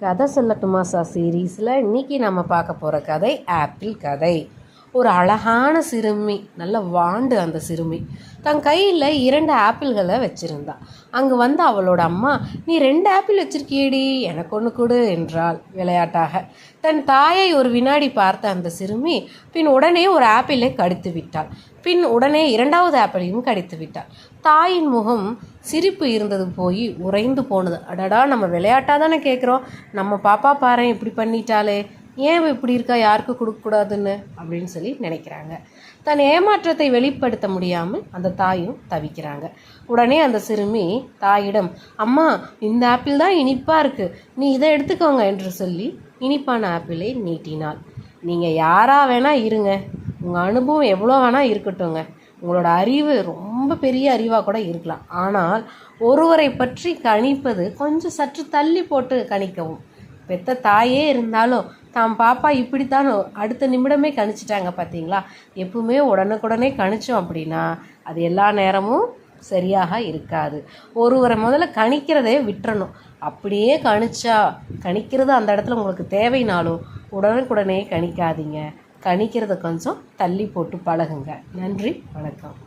கதை சொல்லட்டுமா சீரீஸில் இன்றைக்கி நம்ம பார்க்க போகிற கதை ஆப்பிள் கதை. ஒரு அழகான சிறுமி, நல்ல வாண்டு அந்த சிறுமி தன் கையில் 2 ஆப்பிள்களை வச்சுருந்தா. அங்கே வந்து அவளோட அம்மா, நீ 2 ஆப்பிள் வச்சிருக்கியேடி, எனக்கு ஒன்று கொடு என்றாள் விளையாட்டாக. தன் தாயை ஒரு வினாடி பார்த்த அந்த சிறுமி பின் உடனே ஒரு ஆப்பிளை கடித்து விட்டாள். பின் உடனே 2வது ஆப்பிளையும் கடித்து விட்டாள். தாயின் முகம் சிரிப்பு இருந்தது போய் உறைந்து போனது. அடடா, நம்ம விளையாட்டாக தானே கேட்குறோம், நம்ம பாப்பா பாரு இப்படி பண்ணிட்டாலே, ஏன் இப்படி இருக்கா, யாருக்கு கொடுக்கக்கூடாதுன்னு அப்படின்னு சொல்லி நினைக்கிறாங்க. தன் ஏமாற்றத்தை வெளிப்படுத்த முடியாமல் அந்த தாயும் தவிக்கிறாங்க. உடனே அந்த சிறுமி தாயிடம், அம்மா இந்த ஆப்பிள் தான் இனிப்பாக இருக்குது, நீ இதை எடுத்துக்கோங்க என்று சொல்லி இனிப்பான ஆப்பிளை நீட்டினாள். நீங்கள் யாராக வேணால் இருங்க, உங்கள் அனுபவம் எவ்வளோ வேணால் இருக்கட்டுங்க, உங்களோட அறிவு ரொம்ப பெரிய அறிவாக கூட இருக்கலாம், ஆனால் ஒருவரை பற்றி கணிப்பது கொஞ்சம் சற்று தள்ளி போட்டு கணிக்கவும். பெத்த தாயே இருந்தாலும் தாம் பாப்பா இப்படித்தான் அடுத்த நிமிடமே கணிச்சிட்டாங்க பார்த்தீங்களா. எப்பவுமே உடனுக்குடனே கணிச்சோம் அப்படின்னா அது எல்லா நேரமும் சரியாக இருக்காது. ஒருவரை முதல்ல கணிக்கிறதே விட்டுறணும். அப்படியே கணிக்கிறது அந்த இடத்துல உங்களுக்கு தேவைனாலும் உடனுக்குடனே கணிக்காதீங்க. கணிக்கிறத கொஞ்சம் தள்ளி போட்டு பழகுங்க. நன்றி, வணக்கம்.